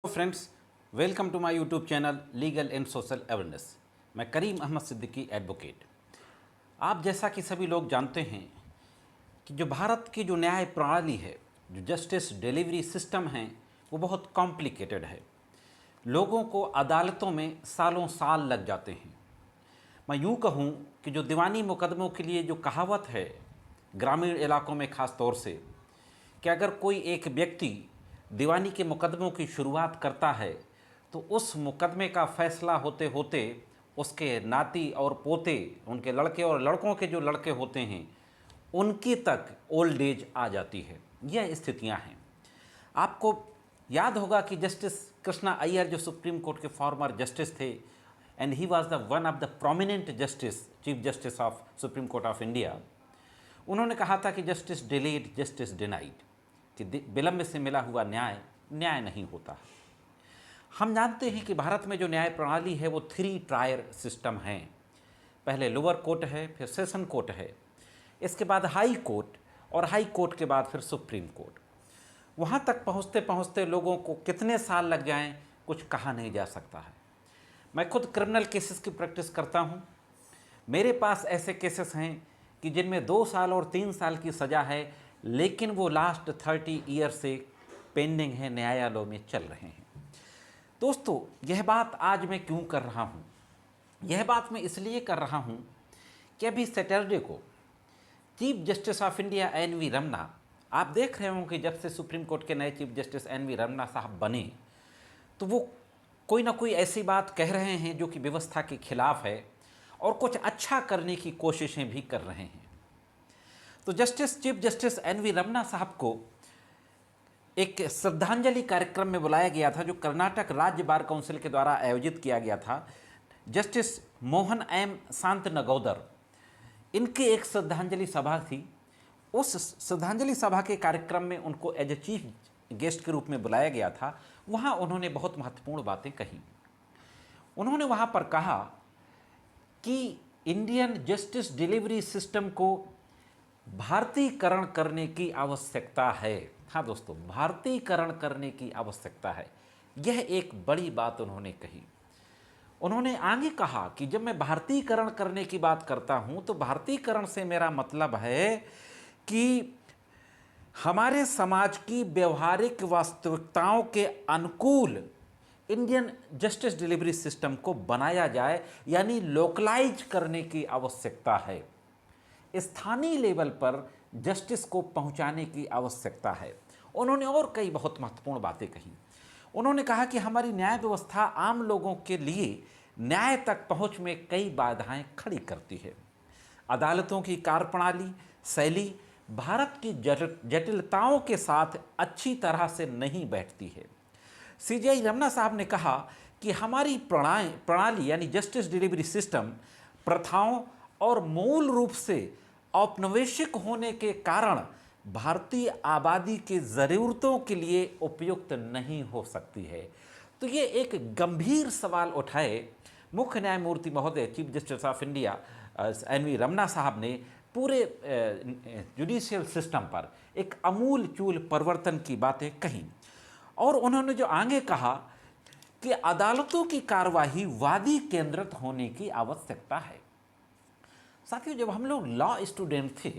Friends, welcome to my YouTube channel legal and social awareness. मैं Karim Ahmad Siddiqui advocate. आप जैसा कि सभी लोग जानते हैं कि जो भारत की जो न्याय प्रणाली है, जो जस्टिस डिलीवरी सिस्टम है, वो बहुत कॉम्प्लिकेटेड है। लोगों को अदालतों में सालों साल लग जाते हैं। मैं यूँ कहूँ कि जो दीवानी मुकदमों के लिए जो कहावत है ग्रामीण इलाकों में ख़ास तौर से, कि अगर कोई एक व्यक्ति दीवानी के मुकदमों की शुरुआत करता है तो उस मुकदमे का फैसला होते होते उसके नाती और पोते, उनके लड़के और लड़कों के जो लड़के होते हैं, उनकी तक ओल्ड एज आ जाती है। यह स्थितियां हैं। आपको याद होगा कि जस्टिस कृष्णा अय्यर जो सुप्रीम कोर्ट के फॉर्मर जस्टिस थे, and he was the one of the prominent justice, chief justice of supreme court of India. उन्होंने कहा था कि जस्टिस डिलेड जस्टिस डिनाइड, कि विलंब से मिला हुआ न्याय न्याय नहीं होता। हम जानते हैं कि भारत में जो न्याय प्रणाली है वो 3 टायर सिस्टम है। पहले लोअर कोर्ट है, फिर सेशन कोर्ट है, इसके बाद हाई कोर्ट, और हाई कोर्ट के बाद फिर सुप्रीम कोर्ट। वहाँ तक पहुँचते पहुँचते लोगों को कितने साल लग जाएं, कुछ कहा नहीं जा सकता है। मैं खुद क्रिमिनल केसेस की प्रैक्टिस करता हूँ। मेरे पास ऐसे केसेस हैं कि जिनमें 2 साल और 3 साल की सज़ा है, लेकिन वो लास्ट 30 ईयर से पेंडिंग है, न्यायालयों में चल रहे हैं। दोस्तों, यह बात आज मैं क्यों कर रहा हूँ? यह बात मैं इसलिए कर रहा हूँ कि अभी सैटरडे को chief justice of India N V. Ramana, आप देख रहे होंगे कि जब से सुप्रीम कोर्ट के नए चीफ जस्टिस एन.वी. रमन्ना साहब बने, तो वो कोई ना कोई ऐसी बात कह रहे हैं जो कि व्यवस्था के खिलाफ है, और कुछ अच्छा करने की कोशिशें भी कर रहे हैं। तो चीफ जस्टिस एन.वी. रमन्ना साहब को एक श्रद्धांजलि कार्यक्रम में बुलाया गया था, जो कर्नाटक राज्य बार काउंसिल के द्वारा आयोजित किया गया था। जस्टिस मोहन एम शांतनगौदर, इनकी एक श्रद्धांजलि सभा थी। उस श्रद्धांजलि सभा के कार्यक्रम में उनको एज ए चीफ गेस्ट के रूप में बुलाया गया था। वहाँ उन्होंने बहुत महत्वपूर्ण बातें कही। उन्होंने वहाँ पर कहा कि इंडियन जस्टिस डिलीवरी सिस्टम को भारतीकरण करने की आवश्यकता है। हाँ दोस्तों, भारतीकरण करने की आवश्यकता है। यह एक बड़ी बात उन्होंने कही। उन्होंने आगे कहा कि जब मैं भारतीकरण करने की बात करता हूं, तो भारतीकरण से मेरा मतलब है कि हमारे समाज की व्यवहारिक वास्तविकताओं के अनुकूल इंडियन जस्टिस डिलीवरी सिस्टम को बनाया जाए, यानी लोकलाइज करने की आवश्यकता है। स्थानीय लेवल पर जस्टिस को पहुंचाने की आवश्यकता है। उन्होंने और कई बहुत महत्वपूर्ण बातें कही। उन्होंने कहा कि हमारी न्याय व्यवस्था आम लोगों के लिए न्याय तक पहुंच में कई बाधाएं खड़ी करती है। अदालतों की कार्यप्रणाली शैली भारत की जटिलताओं के साथ अच्छी तरह से नहीं बैठती है। सीजेआई रमन्ना साहब ने कहा कि हमारी प्रणाली यानी जस्टिस डिलीवरी सिस्टम प्रथाओं और मूल रूप से औपनिवेशिक होने के कारण भारतीय आबादी की ज़रूरतों के लिए उपयुक्त नहीं हो सकती है। तो ये एक गंभीर सवाल उठाए मुख्य न्यायमूर्ति महोदय chief justice of India N V. Ramana साहब ने पूरे जुडिशियल सिस्टम पर एक आमूल चूल परिवर्तन की बातें कहीं। और उन्होंने जो आगे कहा कि अदालतों की कार्यवाही वादी केंद्रित होने की आवश्यकता है। साथियों, जब हम लोग लॉ स्टूडेंट थे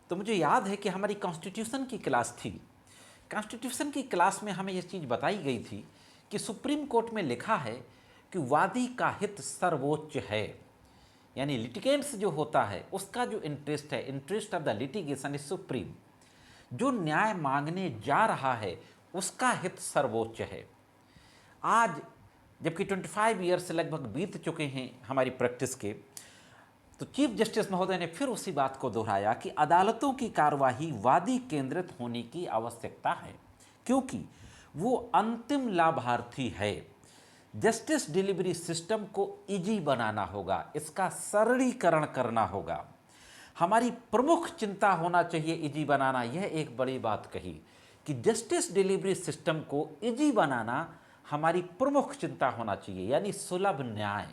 तो मुझे याद है कि हमारी कॉन्स्टिट्यूशन की क्लास थी। कॉन्स्टिट्यूशन की क्लास में हमें ये चीज़ बताई गई थी कि सुप्रीम कोर्ट में लिखा है कि वादी का हित सर्वोच्च है, यानी लिटिगेंट्स जो होता है उसका जो इंटरेस्ट है, interest of the litigation is supreme. जो न्याय मांगने जा रहा है उसका हित सर्वोच्च है। आज जबकि 25 ईयर से लगभग बीत चुके हैं हमारी प्रैक्टिस के, तो चीफ जस्टिस महोदय ने फिर उसी बात को दोहराया कि अदालतों की कार्यवाही वादी केंद्रित होने की आवश्यकता है, क्योंकि वो अंतिम लाभार्थी है। जस्टिस डिलीवरी सिस्टम को इजी बनाना होगा, इसका सरलीकरण करना होगा। हमारी प्रमुख चिंता होना चाहिए इजी बनाना। यह एक बड़ी बात कही कि जस्टिस डिलीवरी सिस्टम को इजी बनाना हमारी प्रमुख चिंता होना चाहिए, यानी सुलभ न्याय,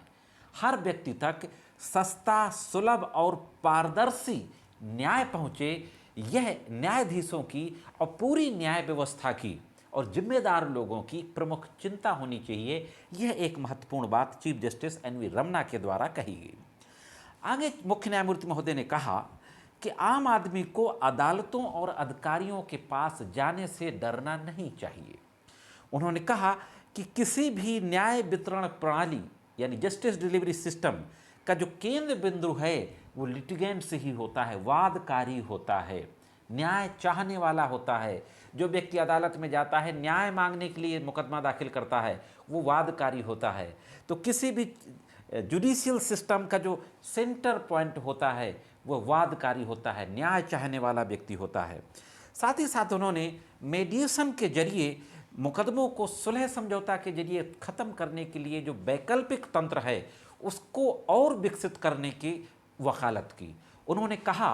हर व्यक्ति तक सस्ता, सुलभ और पारदर्शी न्याय पहुँचे। यह न्यायाधीशों की और पूरी न्याय व्यवस्था की और जिम्मेदार लोगों की प्रमुख चिंता होनी चाहिए। यह एक महत्वपूर्ण बात चीफ जस्टिस एन.वी. रमन्ना के द्वारा कही गई। आगे मुख्य न्यायमूर्ति महोदय ने कहा कि आम आदमी को अदालतों और अधिकारियों के पास जाने से डरना नहीं चाहिए। उन्होंने कहा कि किसी भी न्याय वितरण प्रणाली यानी जस्टिस डिलीवरी सिस्टम का जो केंद्र बिंदु है वो लिटिगेंट से ही होता है, वादकारी होता है, न्याय चाहने वाला होता है। जो व्यक्ति अदालत में जाता है न्याय मांगने के लिए मुकदमा दाखिल करता है वो वादकारी होता है। तो किसी भी जुडिशियल सिस्टम का जो सेंटर पॉइंट होता है वो वादकारी होता है, न्याय चाहने वाला व्यक्ति होता है। साथ ही साथ उन्होंने मेडिएशन के जरिए मुकदमों को सुलह समझौता के जरिए ख़त्म करने के लिए जो वैकल्पिक तंत्र है उसको और विकसित करने की वकालत की। उन्होंने कहा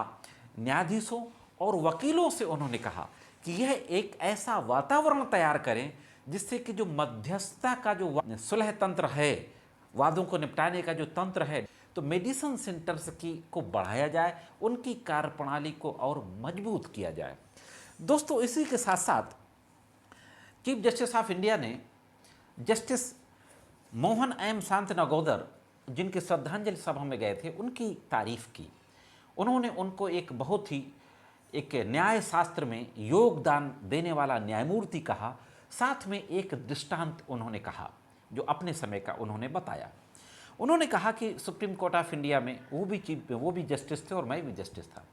न्यायाधीशों और वकीलों से उन्होंने कहा कि यह एक ऐसा वातावरण तैयार करें जिससे कि जो मध्यस्थता का जो सुलह तंत्र है, वादों को निपटाने का जो तंत्र है, तो मेडिसन सेंटर्स को बढ़ाया जाए, उनकी कार्यप्रणाली को और मजबूत किया जाए। दोस्तों, इसी के साथ साथ चीफ जस्टिस ऑफ इंडिया ने जस्टिस मोहन एम शांतनगौदर जिनके श्रद्धांजलि सभा में गए थे उनकी तारीफ की। उन्होंने उनको एक बहुत ही एक न्याय शास्त्र में योगदान देने वाला न्यायमूर्ति कहा। साथ में एक दृष्टांत उन्होंने कहा जो अपने समय का उन्होंने बताया। उन्होंने कहा कि सुप्रीम कोर्ट ऑफ इंडिया में वो भी जस्टिस थे और मैं भी जस्टिस था।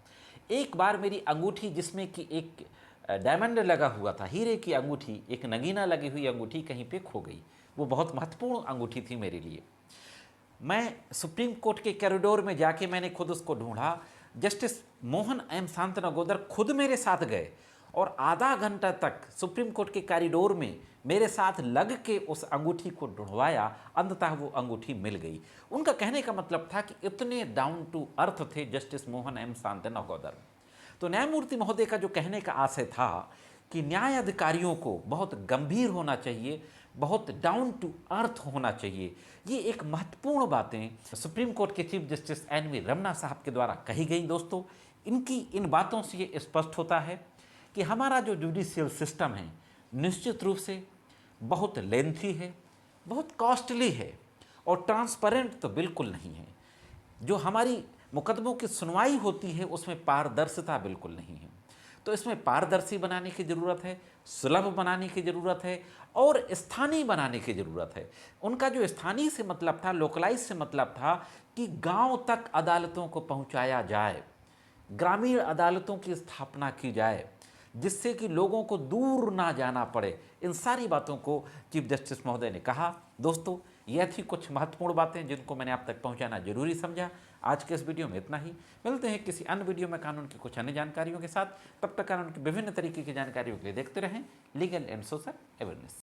एक बार मेरी अंगूठी जिसमें कि एक डायमंड लगा हुआ था, हीरे की अंगूठी, एक नगीना लगी हुई अंगूठी कहीं पे खो गई। वो बहुत महत्वपूर्ण अंगूठी थी मेरे लिए। मैं सुप्रीम कोर्ट के कॉरिडोर में जाके मैंने खुद उसको ढूंढा। जस्टिस मोहन एम शांतनगौदर खुद मेरे साथ गए और आधा घंटा तक सुप्रीम कोर्ट के कॉरिडोर में मेरे साथ लग के उस अंगूठी को ढूंढवाया। अंततः वो अंगूठी मिल गई। उनका कहने का मतलब था कि इतने डाउन टू अर्थ थे जस्टिस मोहन एम शांतनगौदर। तो न्यायमूर्ति महोदय का जो कहने का आशय था कि न्याय अधिकारियों को बहुत गंभीर होना चाहिए, बहुत डाउन टू अर्थ होना चाहिए। ये एक महत्वपूर्ण बातें सुप्रीम कोर्ट के चीफ जस्टिस एन.वी. रमन्ना साहब के द्वारा कही गई। दोस्तों, इनकी इन बातों से ये स्पष्ट होता है कि हमारा जो जुडिशियल सिस्टम है निश्चित रूप से बहुत लेंथी है, बहुत कॉस्टली है और ट्रांसपेरेंट तो बिल्कुल नहीं है। जो हमारी मुकदमों की सुनवाई होती है उसमें पारदर्शिता बिल्कुल नहीं है। तो इसमें पारदर्शी बनाने की ज़रूरत है, सुलभ बनाने की ज़रूरत है और स्थानीय बनाने की ज़रूरत है। उनका जो स्थानीय से मतलब था, लोकलाइज से मतलब था कि गांव तक अदालतों को पहुंचाया जाए, ग्रामीण अदालतों की स्थापना की जाए जिससे कि लोगों को दूर ना जाना पड़े। इन सारी बातों को चीफ जस्टिस महोदय ने कहा। दोस्तों, यह थी कुछ महत्वपूर्ण बातें जिनको मैंने आप तक पहुंचाना जरूरी समझा। आज के इस वीडियो में इतना ही। मिलते हैं किसी अन्य वीडियो में कानून की कुछ अन्य जानकारियों के साथ। तब तक कानून की विभिन्न तरीके की जानकारियों के लिए देखते रहें लीगल एंड सोशल अवेयरनेस।